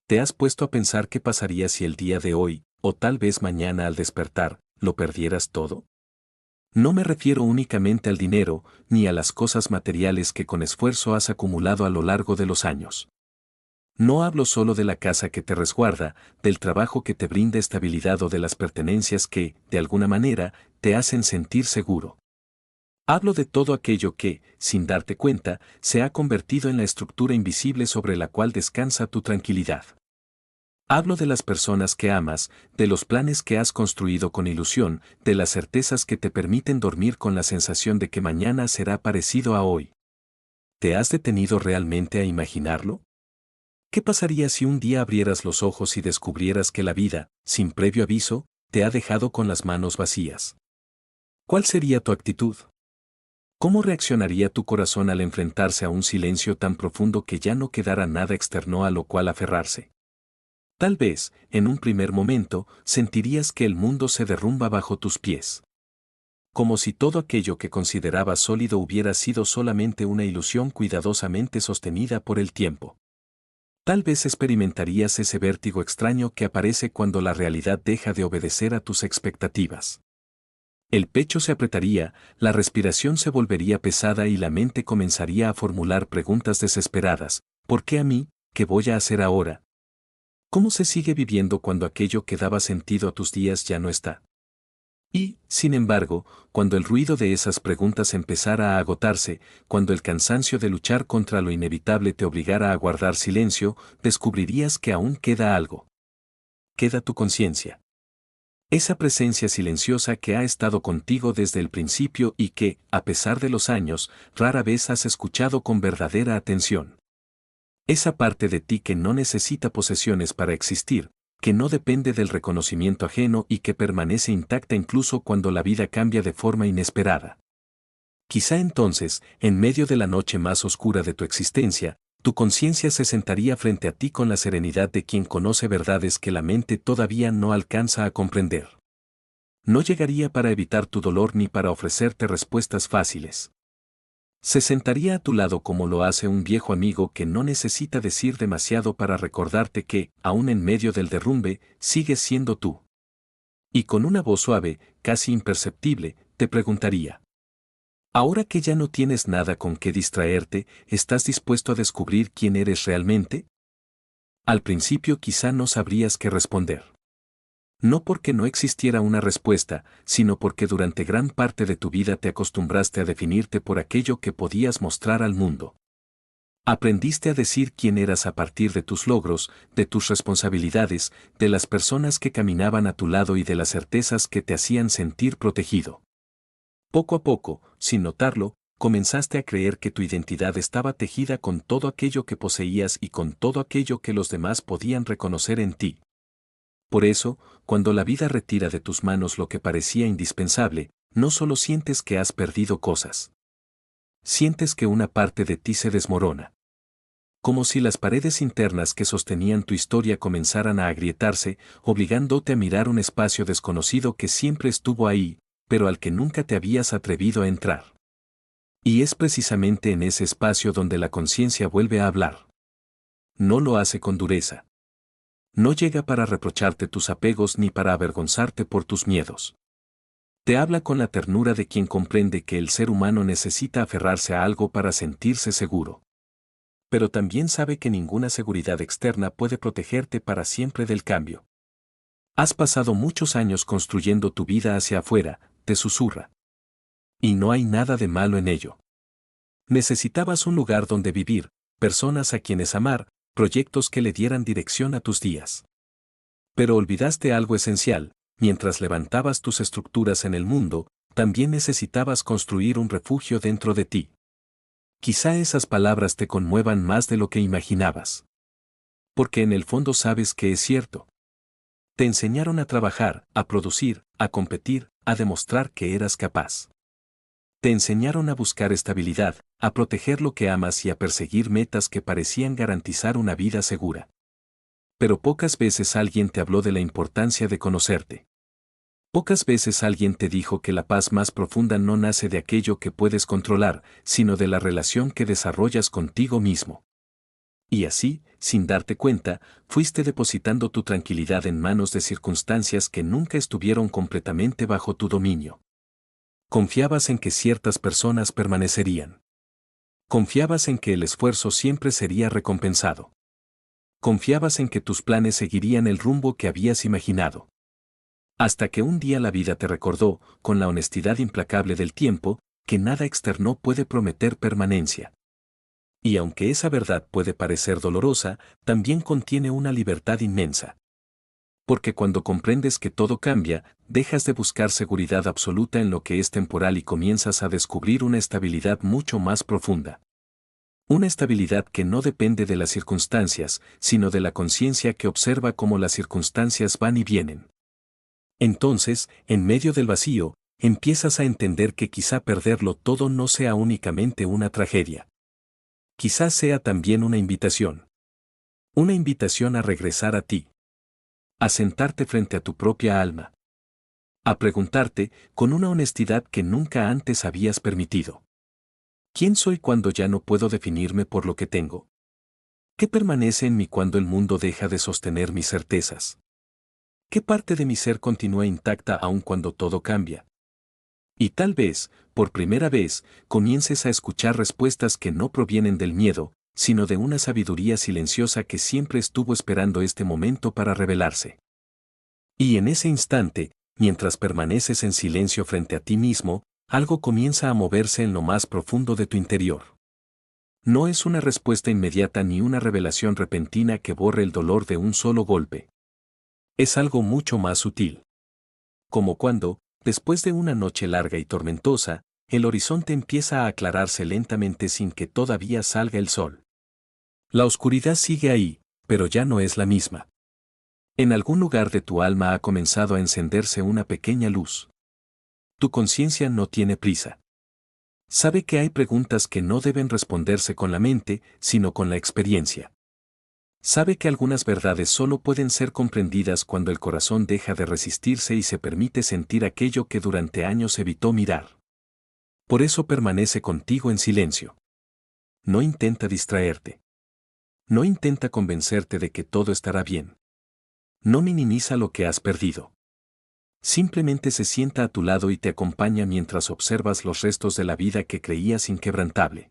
¿Te has puesto a pensar qué pasaría si el día de hoy, o tal vez mañana al despertar, lo perdieras todo? No me refiero únicamente al dinero, ni a las cosas materiales que con esfuerzo has acumulado a lo largo de los años. No hablo solo de la casa que te resguarda, del trabajo que te brinda estabilidad o de las pertenencias que, de alguna manera, te hacen sentir seguro. Hablo de todo aquello que, sin darte cuenta, se ha convertido en la estructura invisible sobre la cual descansa tu tranquilidad. Hablo de las personas que amas, de los planes que has construido con ilusión, de las certezas que te permiten dormir con la sensación de que mañana será parecido a hoy. ¿Te has detenido realmente a imaginarlo? ¿Qué pasaría si un día abrieras los ojos y descubrieras que la vida, sin previo aviso, te ha dejado con las manos vacías? ¿Cuál sería tu actitud? ¿Cómo reaccionaría tu corazón al enfrentarse a un silencio tan profundo que ya no quedara nada externo a lo cual aferrarse? Tal vez, en un primer momento, sentirías que el mundo se derrumba bajo tus pies. Como si todo aquello que considerabas sólido hubiera sido solamente una ilusión cuidadosamente sostenida por el tiempo. Tal vez experimentarías ese vértigo extraño que aparece cuando la realidad deja de obedecer a tus expectativas. El pecho se apretaría, la respiración se volvería pesada y la mente comenzaría a formular preguntas desesperadas. ¿Por qué a mí? ¿Qué voy a hacer ahora? ¿Cómo se sigue viviendo cuando aquello que daba sentido a tus días ya no está? Y, sin embargo, cuando el ruido de esas preguntas empezara a agotarse, cuando el cansancio de luchar contra lo inevitable te obligara a guardar silencio, descubrirías que aún queda algo. Queda tu conciencia. Esa presencia silenciosa que ha estado contigo desde el principio y que, a pesar de los años, rara vez has escuchado con verdadera atención. Esa parte de ti que no necesita posesiones para existir, que no depende del reconocimiento ajeno y que permanece intacta incluso cuando la vida cambia de forma inesperada. Quizá entonces, en medio de la noche más oscura de tu existencia, tu conciencia se sentaría frente a ti con la serenidad de quien conoce verdades que la mente todavía no alcanza a comprender. No llegaría para evitar tu dolor ni para ofrecerte respuestas fáciles. Se sentaría a tu lado como lo hace un viejo amigo que no necesita decir demasiado para recordarte que, aún en medio del derrumbe, sigues siendo tú. Y con una voz suave, casi imperceptible, te preguntaría: ahora que ya no tienes nada con qué distraerte, ¿estás dispuesto a descubrir quién eres realmente? Al principio quizá no sabrías qué responder. No porque no existiera una respuesta, sino porque durante gran parte de tu vida te acostumbraste a definirte por aquello que podías mostrar al mundo. Aprendiste a decir quién eras a partir de tus logros, de tus responsabilidades, de las personas que caminaban a tu lado y de las certezas que te hacían sentir protegido. Poco a poco, sin notarlo, comenzaste a creer que tu identidad estaba tejida con todo aquello que poseías y con todo aquello que los demás podían reconocer en ti. Por eso, cuando la vida retira de tus manos lo que parecía indispensable, no solo sientes que has perdido cosas. Sientes que una parte de ti se desmorona. Como si las paredes internas que sostenían tu historia comenzaran a agrietarse, obligándote a mirar un espacio desconocido que siempre estuvo ahí, pero al que nunca te habías atrevido a entrar. Y es precisamente en ese espacio donde la conciencia vuelve a hablar. No lo hace con dureza. No llega para reprocharte tus apegos ni para avergonzarte por tus miedos. Te habla con la ternura de quien comprende que el ser humano necesita aferrarse a algo para sentirse seguro. Pero también sabe que ninguna seguridad externa puede protegerte para siempre del cambio. Has pasado muchos años construyendo tu vida hacia afuera, te susurra. Y no hay nada de malo en ello. Necesitabas un lugar donde vivir, personas a quienes amar, proyectos que le dieran dirección a tus días. Pero olvidaste algo esencial: mientras levantabas tus estructuras en el mundo, también necesitabas construir un refugio dentro de ti. Quizá esas palabras te conmuevan más de lo que imaginabas. Porque en el fondo sabes que es cierto. Te enseñaron a trabajar, a producir, a competir, a demostrar que eras capaz. Te enseñaron a buscar estabilidad, a proteger lo que amas y a perseguir metas que parecían garantizar una vida segura. Pero pocas veces alguien te habló de la importancia de conocerte. Pocas veces alguien te dijo que la paz más profunda no nace de aquello que puedes controlar, sino de la relación que desarrollas contigo mismo. Y así, sin darte cuenta, fuiste depositando tu tranquilidad en manos de circunstancias que nunca estuvieron completamente bajo tu dominio. Confiabas en que ciertas personas permanecerían. Confiabas en que el esfuerzo siempre sería recompensado. Confiabas en que tus planes seguirían el rumbo que habías imaginado. Hasta que un día la vida te recordó, con la honestidad implacable del tiempo, que nada externo puede prometer permanencia. Y aunque esa verdad puede parecer dolorosa, también contiene una libertad inmensa. Porque cuando comprendes que todo cambia, dejas de buscar seguridad absoluta en lo que es temporal y comienzas a descubrir una estabilidad mucho más profunda. Una estabilidad que no depende de las circunstancias, sino de la conciencia que observa cómo las circunstancias van y vienen. Entonces, en medio del vacío, empiezas a entender que quizá perderlo todo no sea únicamente una tragedia. Quizás sea también una invitación. Una invitación a regresar a ti. A sentarte frente a tu propia alma. A preguntarte, con una honestidad que nunca antes habías permitido. ¿Quién soy cuando ya no puedo definirme por lo que tengo? ¿Qué permanece en mí cuando el mundo deja de sostener mis certezas? ¿Qué parte de mi ser continúa intacta aun cuando todo cambia? Y tal vez, por primera vez, comiences a escuchar respuestas que no provienen del miedo, sino de una sabiduría silenciosa que siempre estuvo esperando este momento para revelarse. Y en ese instante, mientras permaneces en silencio frente a ti mismo, algo comienza a moverse en lo más profundo de tu interior. No es una respuesta inmediata ni una revelación repentina que borre el dolor de un solo golpe. Es algo mucho más sutil. Como cuando, después de una noche larga y tormentosa, el horizonte empieza a aclararse lentamente sin que todavía salga el sol. La oscuridad sigue ahí, pero ya no es la misma. En algún lugar de tu alma ha comenzado a encenderse una pequeña luz. Tu conciencia no tiene prisa. Sabe que hay preguntas que no deben responderse con la mente, sino con la experiencia. Sabe que algunas verdades solo pueden ser comprendidas cuando el corazón deja de resistirse y se permite sentir aquello que durante años evitó mirar. Por eso permanece contigo en silencio. No intenta distraerte. No intenta convencerte de que todo estará bien. No minimiza lo que has perdido. Simplemente se sienta a tu lado y te acompaña mientras observas los restos de la vida que creías inquebrantable.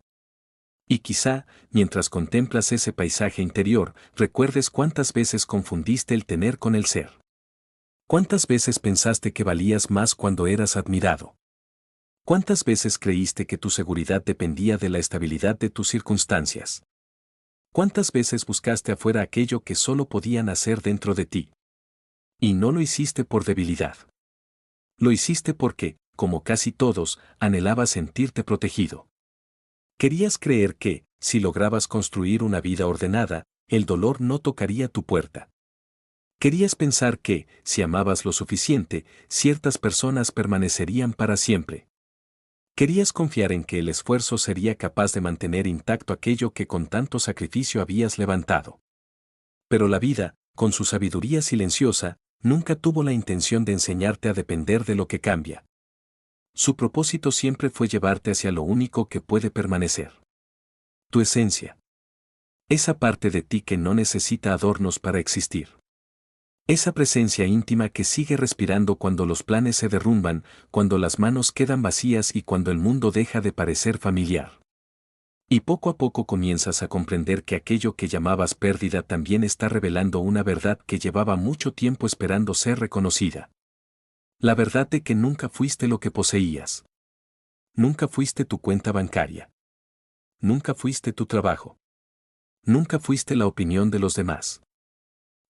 Y quizá, mientras contemplas ese paisaje interior, recuerdes cuántas veces confundiste el tener con el ser. Cuántas veces pensaste que valías más cuando eras admirado. Cuántas veces creíste que tu seguridad dependía de la estabilidad de tus circunstancias. Cuántas veces buscaste afuera aquello que solo podían hacer dentro de ti. Y no lo hiciste por debilidad. Lo hiciste porque, como casi todos, anhelabas sentirte protegido. Querías creer que, si lograbas construir una vida ordenada, el dolor no tocaría tu puerta. Querías pensar que, si amabas lo suficiente, ciertas personas permanecerían para siempre. Querías confiar en que el esfuerzo sería capaz de mantener intacto aquello que con tanto sacrificio habías levantado. Pero la vida, con su sabiduría silenciosa, nunca tuvo la intención de enseñarte a depender de lo que cambia. Su propósito siempre fue llevarte hacia lo único que puede permanecer. Tu esencia. Esa parte de ti que no necesita adornos para existir. Esa presencia íntima que sigue respirando cuando los planes se derrumban, cuando las manos quedan vacías y cuando el mundo deja de parecer familiar. Y poco a poco comienzas a comprender que aquello que llamabas pérdida también está revelando una verdad que llevaba mucho tiempo esperando ser reconocida. La verdad de que nunca fuiste lo que poseías. Nunca fuiste tu cuenta bancaria. Nunca fuiste tu trabajo. Nunca fuiste la opinión de los demás.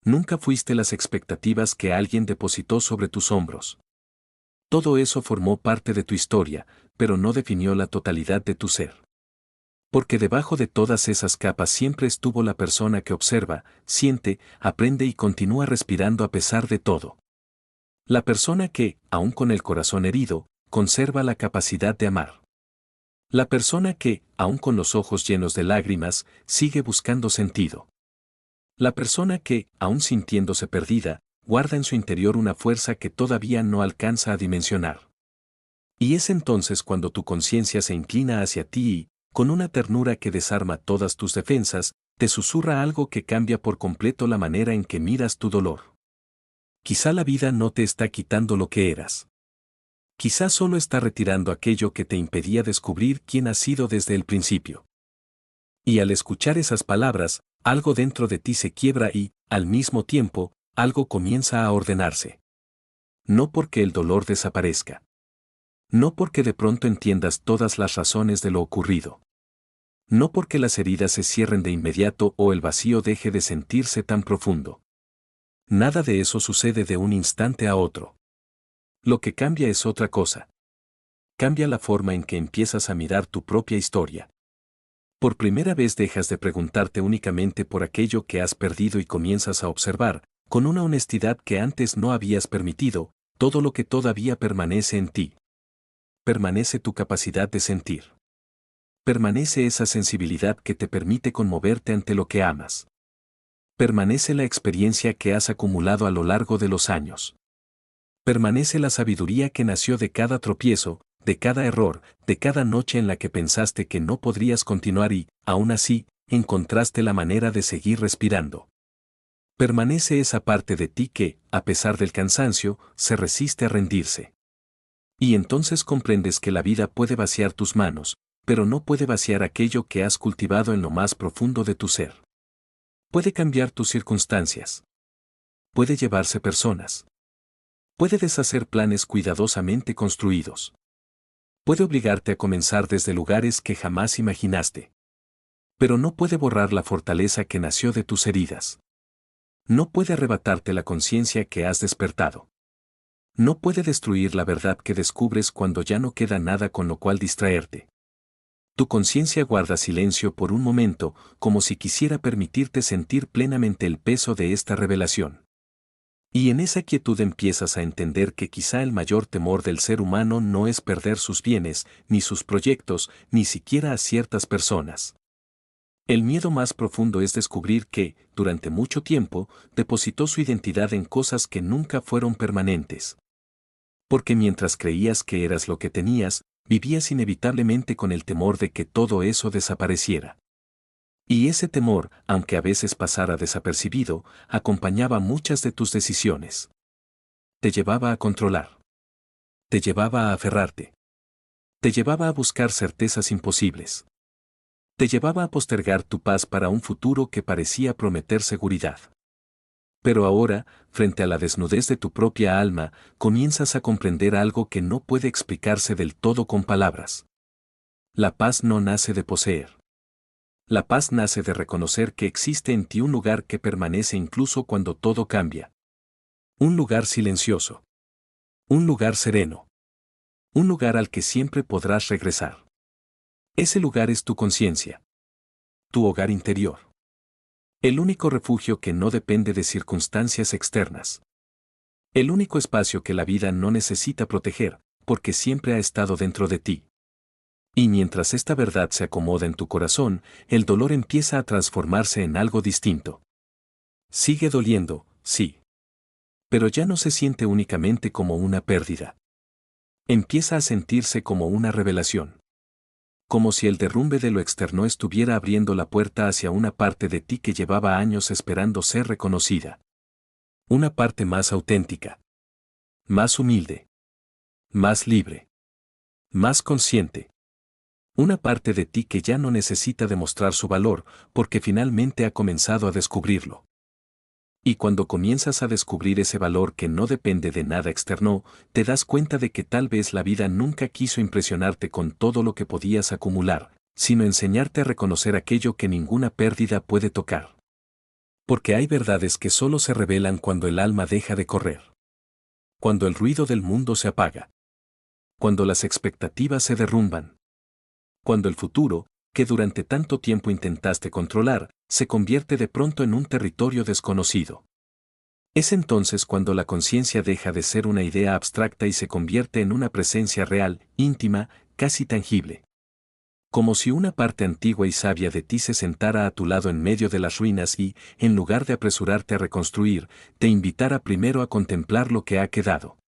Nunca fuiste las expectativas que alguien depositó sobre tus hombros. Todo eso formó parte de tu historia, pero no definió la totalidad de tu ser. Porque debajo de todas esas capas siempre estuvo la persona que observa, siente, aprende y continúa respirando a pesar de todo. La persona que, aun con el corazón herido, conserva la capacidad de amar. La persona que, aun con los ojos llenos de lágrimas, sigue buscando sentido. La persona que, aun sintiéndose perdida, guarda en su interior una fuerza que todavía no alcanza a dimensionar. Y es entonces cuando tu conciencia se inclina hacia ti y, con una ternura que desarma todas tus defensas, Te susurra algo que cambia por completo la manera en que miras tu dolor. Quizá la vida no te está quitando lo que eras. Quizá solo está retirando aquello que te impedía descubrir quién has sido desde el principio. Y al escuchar esas palabras, algo dentro de ti se quiebra y, al mismo tiempo, algo comienza a ordenarse. No porque el dolor desaparezca. No porque de pronto entiendas todas las razones de lo ocurrido. No porque las heridas se cierren de inmediato o el vacío deje de sentirse tan profundo. Nada de eso sucede de un instante a otro. Lo que cambia es otra cosa. Cambia la forma en que empiezas a mirar tu propia historia. Por primera vez dejas de preguntarte únicamente por aquello que has perdido y comienzas a observar, con una honestidad que antes no habías permitido, todo lo que todavía permanece en ti. Permanece tu capacidad de sentir. Permanece esa sensibilidad que te permite conmoverte ante lo que amas. Permanece la experiencia que has acumulado a lo largo de los años. Permanece la sabiduría que nació de cada tropiezo, de cada error, de cada noche en la que pensaste que no podrías continuar y, aún así, encontraste la manera de seguir respirando. Permanece esa parte de ti que, a pesar del cansancio, se resiste a rendirse. Y entonces comprendes que la vida puede vaciar tus manos, pero no puede vaciar aquello que has cultivado en lo más profundo de tu ser. Puede cambiar tus circunstancias. Puede llevarse personas. Puede deshacer planes cuidadosamente construidos. Puede obligarte a comenzar desde lugares que jamás imaginaste. Pero no puede borrar la fortaleza que nació de tus heridas. No puede arrebatarte la conciencia que has despertado. No puede destruir la verdad que descubres cuando ya no queda nada con lo cual distraerte. Tu conciencia guarda silencio por un momento, como si quisiera permitirte sentir plenamente el peso de esta revelación. Y en esa quietud empiezas a entender que quizá el mayor temor del ser humano no es perder sus bienes, ni sus proyectos, ni siquiera a ciertas personas. El miedo más profundo es descubrir que, durante mucho tiempo, depositó su identidad en cosas que nunca fueron permanentes. Porque mientras creías que eras lo que tenías, vivías inevitablemente con el temor de que todo eso desapareciera. Y ese temor, aunque a veces pasara desapercibido, acompañaba muchas de tus decisiones. Te llevaba a controlar. Te llevaba a aferrarte. Te llevaba a buscar certezas imposibles. Te llevaba a postergar tu paz para un futuro que parecía prometer seguridad. Pero ahora, frente a la desnudez de tu propia alma, comienzas a comprender algo que no puede explicarse del todo con palabras. La paz no nace de poseer. La paz nace de reconocer que existe en ti un lugar que permanece incluso cuando todo cambia. Un lugar silencioso. Un lugar sereno. Un lugar al que siempre podrás regresar. Ese lugar es tu conciencia. Tu hogar interior. El único refugio que no depende de circunstancias externas. El único espacio que la vida no necesita proteger, porque siempre ha estado dentro de ti. Y mientras esta verdad se acomoda en tu corazón, el dolor empieza a transformarse en algo distinto. Sigue doliendo, sí. Pero ya no se siente únicamente como una pérdida. Empieza a sentirse como una revelación. Como si el derrumbe de lo externo estuviera abriendo la puerta hacia una parte de ti que llevaba años esperando ser reconocida. Una parte más auténtica. Más humilde. Más libre. Más consciente. Una parte de ti que ya no necesita demostrar su valor, porque finalmente ha comenzado a descubrirlo. Y cuando comienzas a descubrir ese valor que no depende de nada externo, te das cuenta de que tal vez la vida nunca quiso impresionarte con todo lo que podías acumular, sino enseñarte a reconocer aquello que ninguna pérdida puede tocar. Porque hay verdades que solo se revelan cuando el alma deja de correr. Cuando el ruido del mundo se apaga. Cuando las expectativas se derrumban. Cuando el futuro, que durante tanto tiempo intentaste controlar, se convierte de pronto en un territorio desconocido. Es entonces cuando la conciencia deja de ser una idea abstracta y se convierte en una presencia real, íntima, casi tangible. Como si una parte antigua y sabia de ti se sentara a tu lado en medio de las ruinas y, en lugar de apresurarte a reconstruir, te invitara primero a contemplar lo que ha quedado.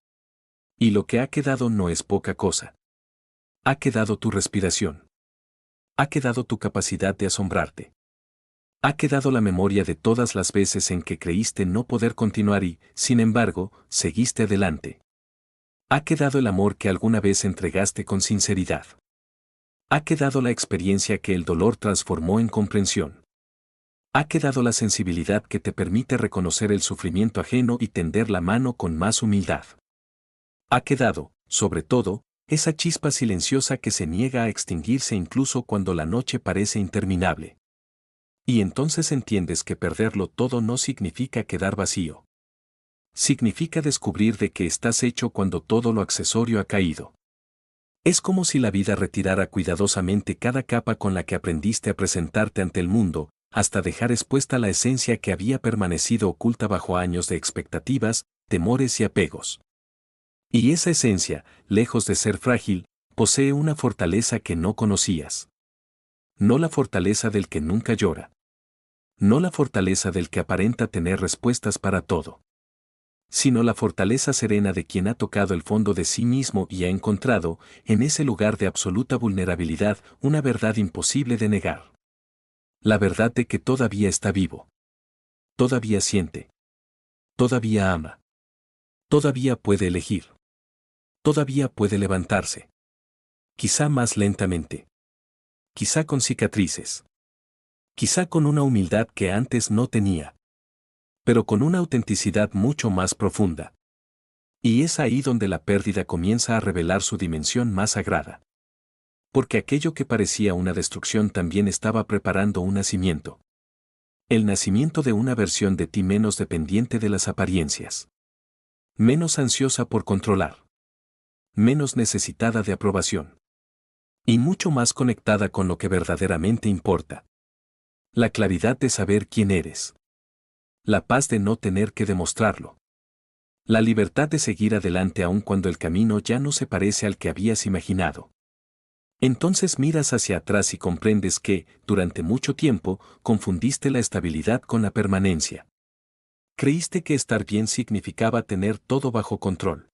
Y lo que ha quedado no es poca cosa. Ha quedado tu respiración. Ha quedado tu capacidad de asombrarte. Ha quedado la memoria de todas las veces en que creíste no poder continuar y, sin embargo, seguiste adelante. Ha quedado el amor que alguna vez entregaste con sinceridad. Ha quedado la experiencia que el dolor transformó en comprensión. Ha quedado la sensibilidad que te permite reconocer el sufrimiento ajeno y tender la mano con más humildad. Ha quedado, sobre todo, esa chispa silenciosa que se niega a extinguirse incluso cuando la noche parece interminable. Y entonces entiendes que perderlo todo no significa quedar vacío. Significa descubrir de qué estás hecho cuando todo lo accesorio ha caído. Es como si la vida retirara cuidadosamente cada capa con la que aprendiste a presentarte ante el mundo, hasta dejar expuesta la esencia que había permanecido oculta bajo años de expectativas, temores y apegos. Y esa esencia, lejos de ser frágil, posee una fortaleza que no conocías. No la fortaleza del que nunca llora. No la fortaleza del que aparenta tener respuestas para todo. Sino la fortaleza serena de quien ha tocado el fondo de sí mismo y ha encontrado, en ese lugar de absoluta vulnerabilidad, una verdad imposible de negar. La verdad de que todavía está vivo. Todavía siente. Todavía ama. Todavía puede elegir. Todavía puede levantarse. Quizá más lentamente. Quizá con cicatrices. Quizá con una humildad que antes no tenía. Pero con una autenticidad mucho más profunda. Y es ahí donde la pérdida comienza a revelar su dimensión más sagrada. Porque aquello que parecía una destrucción también estaba preparando un nacimiento. El nacimiento de una versión de ti menos dependiente de las apariencias. Menos ansiosa por controlar. Menos necesitada de aprobación. Y mucho más conectada con lo que verdaderamente importa. La claridad de saber quién eres. La paz de no tener que demostrarlo. La libertad de seguir adelante aun cuando el camino ya no se parece al que habías imaginado. Entonces miras hacia atrás y comprendes que, durante mucho tiempo, confundiste la estabilidad con la permanencia. Creíste que estar bien significaba tener todo bajo control.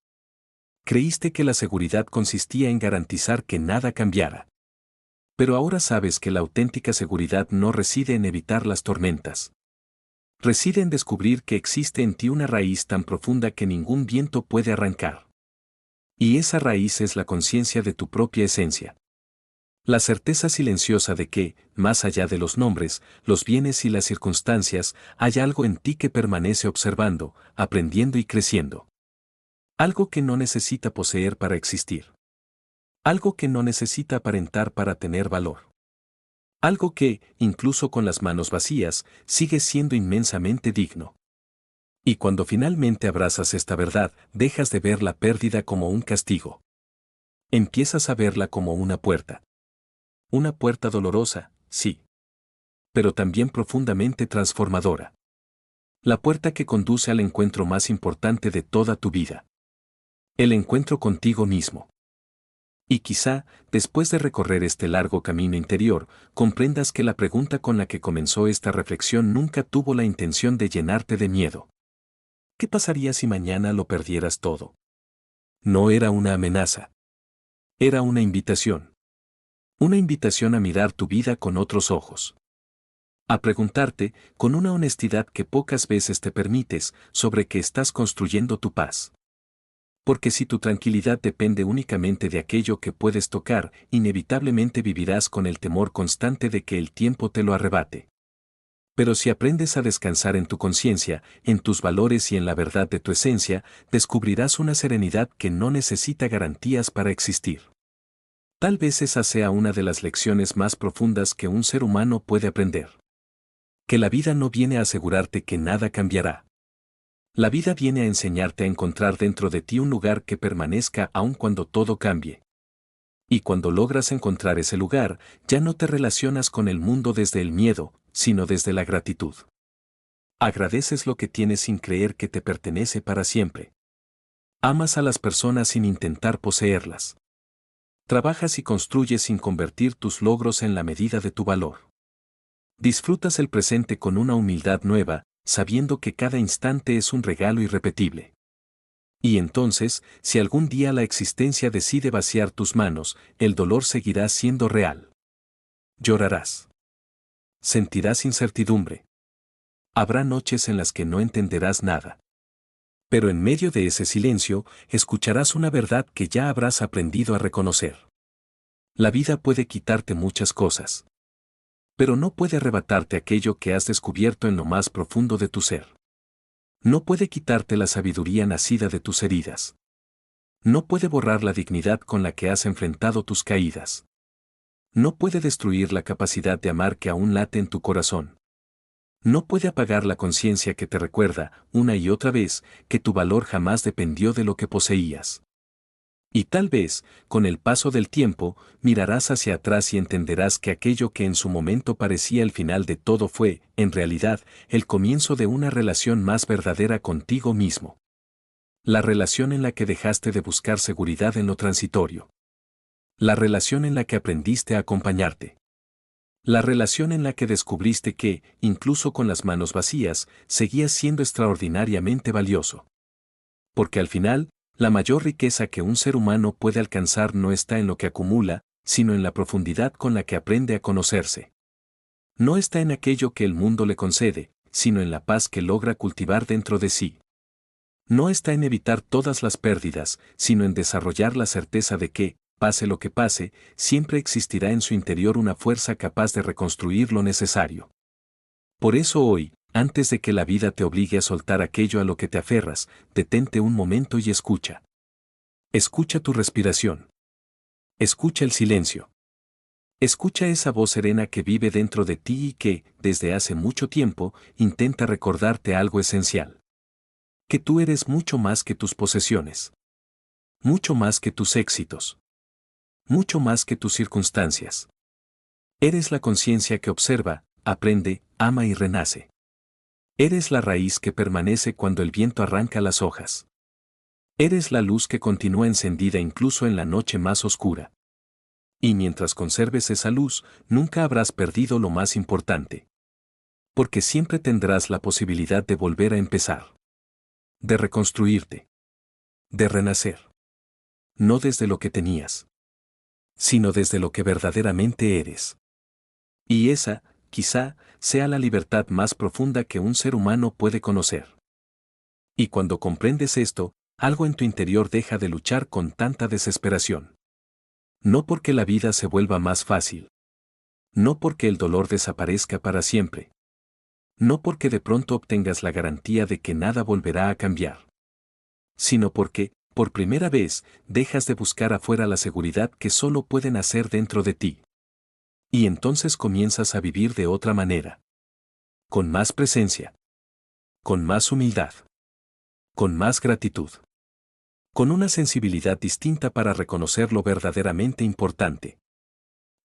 Creíste que la seguridad consistía en garantizar que nada cambiara. Pero ahora sabes que la auténtica seguridad no reside en evitar las tormentas. Reside en descubrir que existe en ti una raíz tan profunda que ningún viento puede arrancar. Y esa raíz es la conciencia de tu propia esencia. La certeza silenciosa de que, más allá de los nombres, los bienes y las circunstancias, hay algo en ti que permanece observando, aprendiendo y creciendo. Algo que no necesita poseer para existir. Algo que no necesita aparentar para tener valor. Algo que, incluso con las manos vacías, sigue siendo inmensamente digno. Y cuando finalmente abrazas esta verdad, dejas de ver la pérdida como un castigo. Empiezas a verla como una puerta. Una puerta dolorosa, sí. Pero también profundamente transformadora. La puerta que conduce al encuentro más importante de toda tu vida. El encuentro contigo mismo. Y quizá, después de recorrer este largo camino interior, comprendas que la pregunta con la que comenzó esta reflexión nunca tuvo la intención de llenarte de miedo. ¿Qué pasaría si mañana lo perdieras todo? No era una amenaza. Era una invitación. Una invitación a mirar tu vida con otros ojos. A preguntarte, con una honestidad que pocas veces te permites, sobre qué estás construyendo tu paz. Porque si tu tranquilidad depende únicamente de aquello que puedes tocar, inevitablemente vivirás con el temor constante de que el tiempo te lo arrebate. Pero si aprendes a descansar en tu conciencia, en tus valores y en la verdad de tu esencia, descubrirás una serenidad que no necesita garantías para existir. Tal vez esa sea una de las lecciones más profundas que un ser humano puede aprender. Que la vida no viene a asegurarte que nada cambiará. La vida viene a enseñarte a encontrar dentro de ti un lugar que permanezca aun cuando todo cambie. Y cuando logras encontrar ese lugar, ya no te relacionas con el mundo desde el miedo, sino desde la gratitud. Agradeces lo que tienes sin creer que te pertenece para siempre. Amas a las personas sin intentar poseerlas. Trabajas y construyes sin convertir tus logros en la medida de tu valor. Disfrutas el presente con una humildad nueva, sabiendo que cada instante es un regalo irrepetible. Y entonces, si algún día la existencia decide vaciar tus manos, el dolor seguirá siendo real. Llorarás. sentirás incertidumbre. Habrá noches en las que no entenderás nada. Pero en medio de ese silencio, escucharás una verdad que ya habrás aprendido a reconocer. La vida puede quitarte muchas cosas, pero no puede arrebatarte aquello que has descubierto en lo más profundo de tu ser. No puede quitarte la sabiduría nacida de tus heridas. No puede borrar la dignidad con la que has enfrentado tus caídas. No puede destruir la capacidad de amar que aún late en tu corazón. No puede apagar la conciencia que te recuerda, una y otra vez, que tu valor jamás dependió de lo que poseías. Y tal vez, con el paso del tiempo, mirarás hacia atrás y entenderás que aquello que en su momento parecía el final de todo fue, en realidad, el comienzo de una relación más verdadera contigo mismo. La relación en la que dejaste de buscar seguridad en lo transitorio. La relación en la que aprendiste a acompañarte. La relación en la que descubriste que, incluso con las manos vacías, seguías siendo extraordinariamente valioso. Porque al final, la mayor riqueza que un ser humano puede alcanzar no está en lo que acumula, sino en la profundidad con la que aprende a conocerse. No está en aquello que el mundo le concede, sino en la paz que logra cultivar dentro de sí. No está en evitar todas las pérdidas, sino en desarrollar la certeza de que, pase lo que pase, siempre existirá en su interior una fuerza capaz de reconstruir lo necesario. Por eso hoy, antes de que la vida te obligue a soltar aquello a lo que te aferras, detente un momento y escucha. Escucha tu respiración. Escucha el silencio. Escucha esa voz serena que vive dentro de ti y que, desde hace mucho tiempo, intenta recordarte algo esencial. Que tú eres mucho más que tus posesiones. Mucho más que tus éxitos. Mucho más que tus circunstancias. Eres la conciencia que observa, aprende, ama y renace. Eres la raíz que permanece cuando el viento arranca las hojas. Eres la luz que continúa encendida incluso en la noche más oscura. Y mientras conserves esa luz, nunca habrás perdido lo más importante. Porque siempre tendrás la posibilidad de volver a empezar. De reconstruirte. De renacer. No desde lo que tenías, sino desde lo que verdaderamente eres. Y esa, quizá, sea la libertad más profunda que un ser humano puede conocer. Y cuando comprendes esto, algo en tu interior deja de luchar con tanta desesperación. No porque la vida se vuelva más fácil. No porque el dolor desaparezca para siempre. No porque de pronto obtengas la garantía de que nada volverá a cambiar. Sino porque, por primera vez, dejas de buscar afuera la seguridad que solo puede nacer dentro de ti. Y entonces comienzas a vivir de otra manera. Con más presencia. Con más humildad. Con más gratitud. Con una sensibilidad distinta para reconocer lo verdaderamente importante.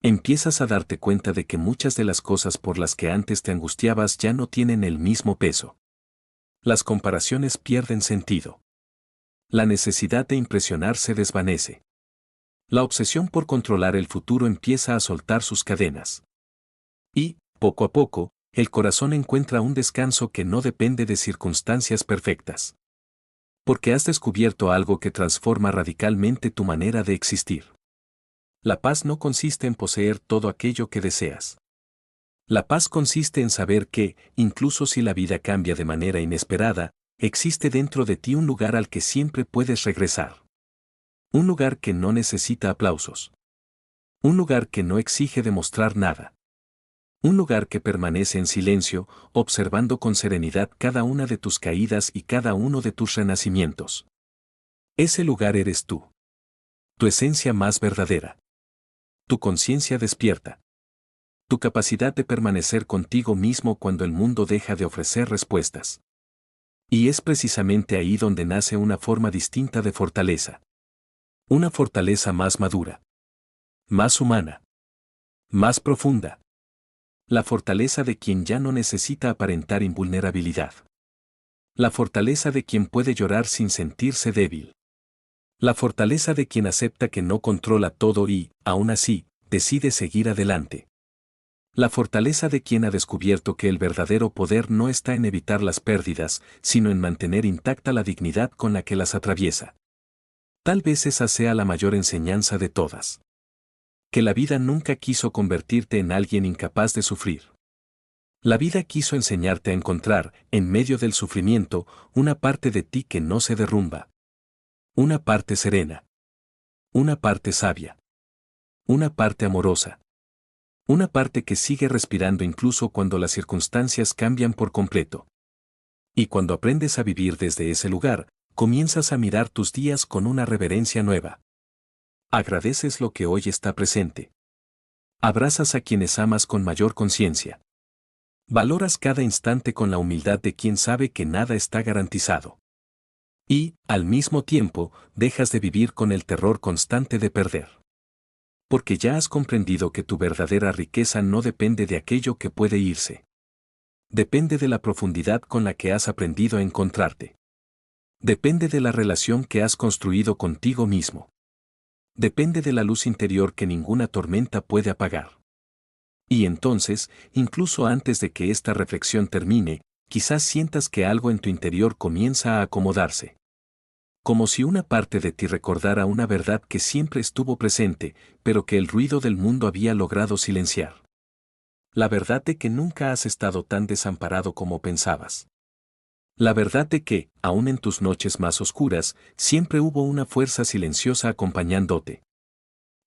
Empiezas a darte cuenta de que muchas de las cosas por las que antes te angustiabas ya no tienen el mismo peso. Las comparaciones pierden sentido. La necesidad de impresionar se desvanece. La obsesión por controlar el futuro empieza a soltar sus cadenas. Y, poco a poco, el corazón encuentra un descanso que no depende de circunstancias perfectas. Porque has descubierto algo que transforma radicalmente tu manera de existir. La paz no consiste en poseer todo aquello que deseas. La paz consiste en saber que, incluso si la vida cambia de manera inesperada, existe dentro de ti un lugar al que siempre puedes regresar. Un lugar que no necesita aplausos. Un lugar que no exige demostrar nada. Un lugar que permanece en silencio, observando con serenidad cada una de tus caídas y cada uno de tus renacimientos. Ese lugar eres tú. Tu esencia más verdadera. Tu conciencia despierta. Tu capacidad de permanecer contigo mismo cuando el mundo deja de ofrecer respuestas. Y es precisamente ahí donde nace una forma distinta de fortaleza. Una fortaleza más madura. Más humana. Más profunda. La fortaleza de quien ya no necesita aparentar invulnerabilidad. La fortaleza de quien puede llorar sin sentirse débil. La fortaleza de quien acepta que no controla todo y, aún así, decide seguir adelante. La fortaleza de quien ha descubierto que el verdadero poder no está en evitar las pérdidas, sino en mantener intacta la dignidad con la que las atraviesa. Tal vez esa sea la mayor enseñanza de todas. Que la vida nunca quiso convertirte en alguien incapaz de sufrir. La vida quiso enseñarte a encontrar, en medio del sufrimiento, una parte de ti que no se derrumba. Una parte serena. Una parte sabia. Una parte amorosa. Una parte que sigue respirando incluso cuando las circunstancias cambian por completo. Y cuando aprendes a vivir desde ese lugar, comienzas a mirar tus días con una reverencia nueva. Agradeces lo que hoy está presente. Abrazas a quienes amas con mayor conciencia. Valoras cada instante con la humildad de quien sabe que nada está garantizado. Y, al mismo tiempo, dejas de vivir con el terror constante de perder. Porque ya has comprendido que tu verdadera riqueza no depende de aquello que puede irse. Depende de la profundidad con la que has aprendido a encontrarte. Depende de la relación que has construido contigo mismo. Depende de la luz interior que ninguna tormenta puede apagar. Y entonces, incluso antes de que esta reflexión termine, quizás sientas que algo en tu interior comienza a acomodarse. Como si una parte de ti recordara una verdad que siempre estuvo presente, pero que el ruido del mundo había logrado silenciar. La verdad de que nunca has estado tan desamparado como pensabas. La verdad de que, aun en tus noches más oscuras, siempre hubo una fuerza silenciosa acompañándote.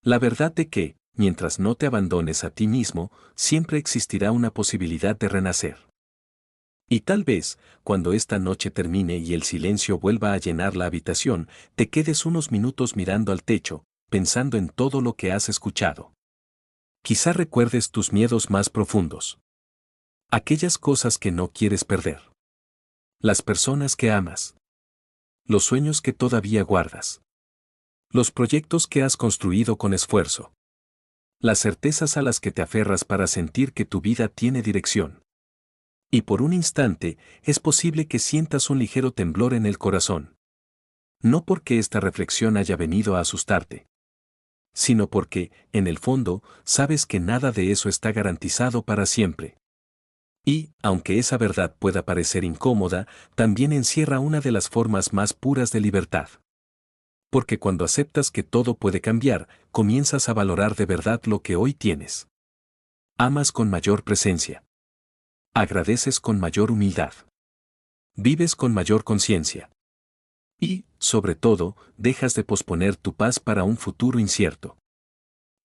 La verdad de que, mientras no te abandones a ti mismo, siempre existirá una posibilidad de renacer. Y tal vez, cuando esta noche termine y el silencio vuelva a llenar la habitación, te quedes unos minutos mirando al techo, pensando en todo lo que has escuchado. Quizá recuerdes tus miedos más profundos. Aquellas cosas que no quieres perder. Las personas que amas. Los sueños que todavía guardas. Los proyectos que has construido con esfuerzo. Las certezas a las que te aferras para sentir que tu vida tiene dirección. Y por un instante, es posible que sientas un ligero temblor en el corazón. No porque esta reflexión haya venido a asustarte, sino porque, en el fondo, sabes que nada de eso está garantizado para siempre. Y, aunque esa verdad pueda parecer incómoda, también encierra una de las formas más puras de libertad. Porque cuando aceptas que todo puede cambiar, comienzas a valorar de verdad lo que hoy tienes. Amas con mayor presencia. Agradeces con mayor humildad. Vives con mayor conciencia. Y, sobre todo, dejas de posponer tu paz para un futuro incierto.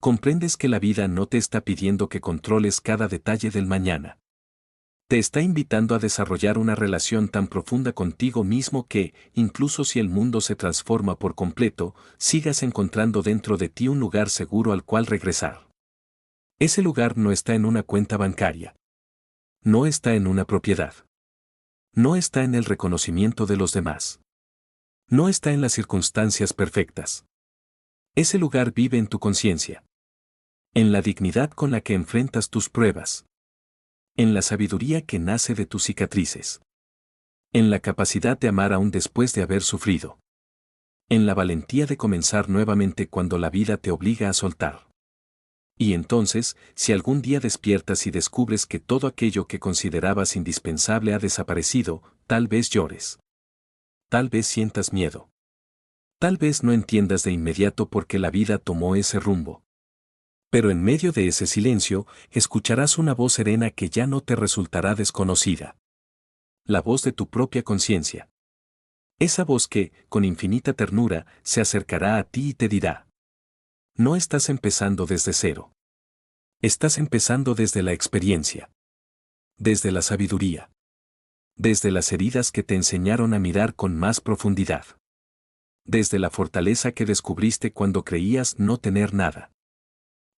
Comprendes que la vida no te está pidiendo que controles cada detalle del mañana. Te está invitando a desarrollar una relación tan profunda contigo mismo que, incluso si el mundo se transforma por completo, sigas encontrando dentro de ti un lugar seguro al cual regresar. Ese lugar no está en una cuenta bancaria. No está en una propiedad. No está en el reconocimiento de los demás. No está en las circunstancias perfectas. Ese lugar vive en tu conciencia. En la dignidad con la que enfrentas tus pruebas. En la sabiduría que nace de tus cicatrices. En la capacidad de amar aún después de haber sufrido. En la valentía de comenzar nuevamente cuando la vida te obliga a soltar. Y entonces, si algún día despiertas y descubres que todo aquello que considerabas indispensable ha desaparecido, tal vez llores. Tal vez sientas miedo. Tal vez no entiendas de inmediato por qué la vida tomó ese rumbo. Pero en medio de ese silencio, escucharás una voz serena que ya no te resultará desconocida. La voz de tu propia conciencia. Esa voz que, con infinita ternura, se acercará a ti y te dirá: no estás empezando desde cero. Estás empezando desde la experiencia. Desde la sabiduría. Desde las heridas que te enseñaron a mirar con más profundidad. Desde la fortaleza que descubriste cuando creías no tener nada.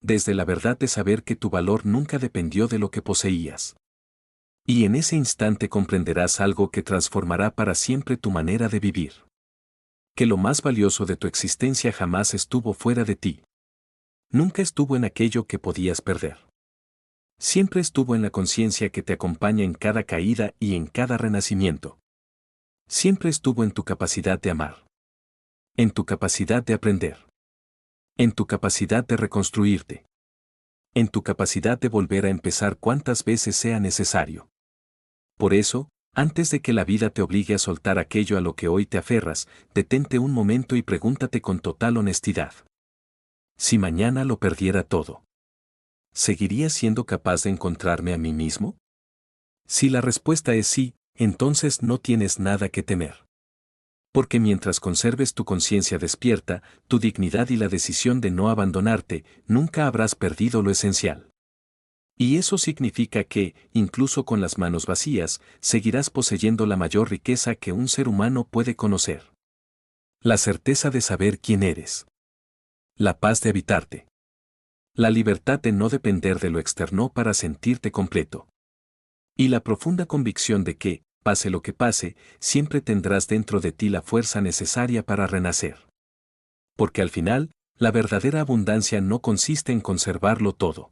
Desde la verdad de saber que tu valor nunca dependió de lo que poseías. Y en ese instante comprenderás algo que transformará para siempre tu manera de vivir. Que lo más valioso de tu existencia jamás estuvo fuera de ti. Nunca estuvo en aquello que podías perder. Siempre estuvo en la conciencia que te acompaña en cada caída y en cada renacimiento. Siempre estuvo en tu capacidad de amar. En tu capacidad de aprender. En tu capacidad de reconstruirte. En tu capacidad de volver a empezar cuantas veces sea necesario. Por eso, antes de que la vida te obligue a soltar aquello a lo que hoy te aferras, detente un momento y pregúntate con total honestidad: si mañana lo perdiera todo, ¿seguiría siendo capaz de encontrarme a mí mismo? Si la respuesta es sí, entonces no tienes nada que temer. Porque mientras conserves tu conciencia despierta, tu dignidad y la decisión de no abandonarte, nunca habrás perdido lo esencial. Y eso significa que, incluso con las manos vacías, seguirás poseyendo la mayor riqueza que un ser humano puede conocer. La certeza de saber quién eres. La paz de habitarte. La libertad de no depender de lo externo para sentirte completo. Y la profunda convicción de que, pase lo que pase, siempre tendrás dentro de ti la fuerza necesaria para renacer. Porque al final, la verdadera abundancia no consiste en conservarlo todo.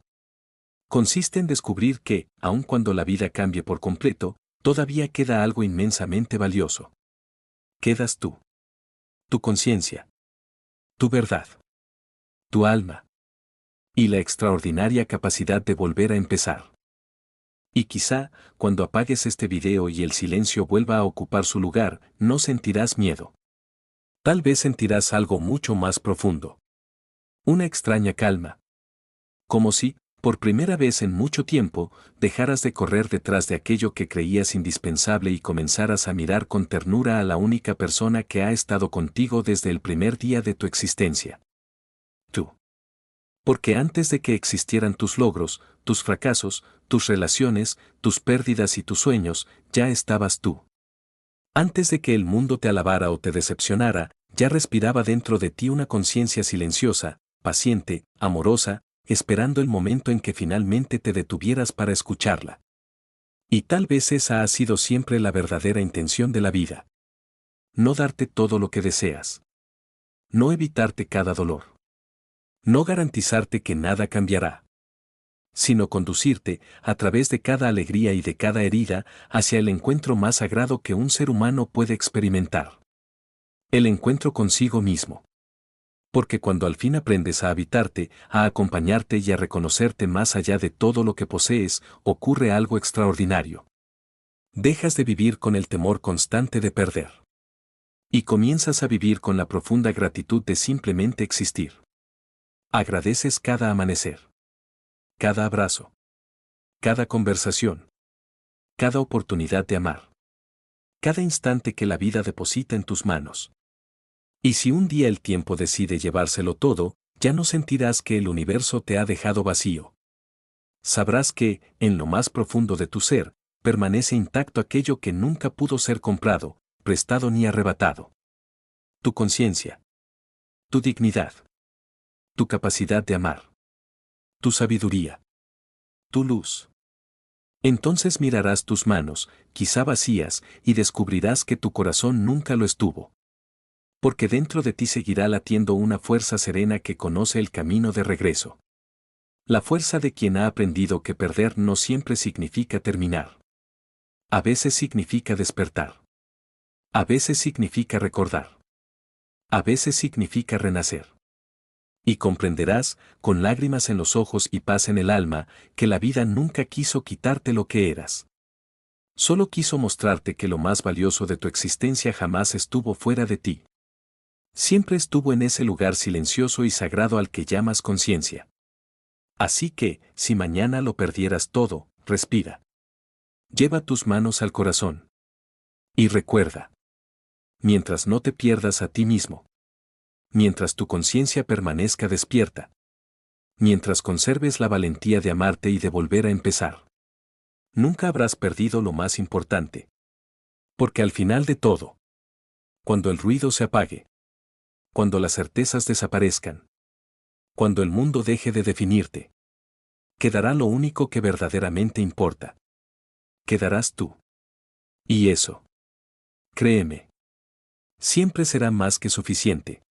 Consiste en descubrir que, aun cuando la vida cambie por completo, todavía queda algo inmensamente valioso. Quedas tú. Tu conciencia. Tu verdad. Tu alma. Y la extraordinaria capacidad de volver a empezar. Y quizá, cuando apagues este video y el silencio vuelva a ocupar su lugar, no sentirás miedo. Tal vez sentirás algo mucho más profundo. Una extraña calma. Como si, por primera vez en mucho tiempo, dejaras de correr detrás de aquello que creías indispensable y comenzaras a mirar con ternura a la única persona que ha estado contigo desde el primer día de tu existencia. Tú. Porque antes de que existieran tus logros, tus fracasos, tus relaciones, tus pérdidas y tus sueños, ya estabas tú. Antes de que el mundo te alabara o te decepcionara, ya respiraba dentro de ti una conciencia silenciosa, paciente, amorosa, esperando el momento en que finalmente te detuvieras para escucharla. Y tal vez esa ha sido siempre la verdadera intención de la vida. No darte todo lo que deseas. No evitarte cada dolor. No garantizarte que nada cambiará. Sino conducirte, a través de cada alegría y de cada herida, hacia el encuentro más sagrado que un ser humano puede experimentar. El encuentro consigo mismo. Porque cuando al fin aprendes a habitarte, a acompañarte y a reconocerte más allá de todo lo que posees, ocurre algo extraordinario. Dejas de vivir con el temor constante de perder. Y comienzas a vivir con la profunda gratitud de simplemente existir. Agradeces cada amanecer. Cada abrazo. Cada conversación. Cada oportunidad de amar. Cada instante que la vida deposita en tus manos. Y si un día el tiempo decide llevárselo todo, ya no sentirás que el universo te ha dejado vacío. Sabrás que, en lo más profundo de tu ser, permanece intacto aquello que nunca pudo ser comprado, prestado ni arrebatado. Tu conciencia. Tu dignidad. Tu capacidad de amar. Tu sabiduría. Tu luz. Entonces mirarás tus manos, quizá vacías, y descubrirás que tu corazón nunca lo estuvo. Porque dentro de ti seguirá latiendo una fuerza serena que conoce el camino de regreso. La fuerza de quien ha aprendido que perder no siempre significa terminar. A veces significa despertar. A veces significa recordar. A veces significa renacer. Y comprenderás, con lágrimas en los ojos y paz en el alma, que la vida nunca quiso quitarte lo que eras. Solo quiso mostrarte que lo más valioso de tu existencia jamás estuvo fuera de ti. Siempre estuvo en ese lugar silencioso y sagrado al que llamas conciencia. Así que, si mañana lo perdieras todo, respira. Lleva tus manos al corazón. Y recuerda. Mientras no te pierdas a ti mismo. Mientras tu conciencia permanezca despierta. Mientras conserves la valentía de amarte y de volver a empezar. Nunca habrás perdido lo más importante. Porque al final de todo, cuando el ruido se apague, cuando las certezas desaparezcan, cuando el mundo deje de definirte, quedará lo único que verdaderamente importa. Quedarás tú. Y eso, créeme, siempre será más que suficiente.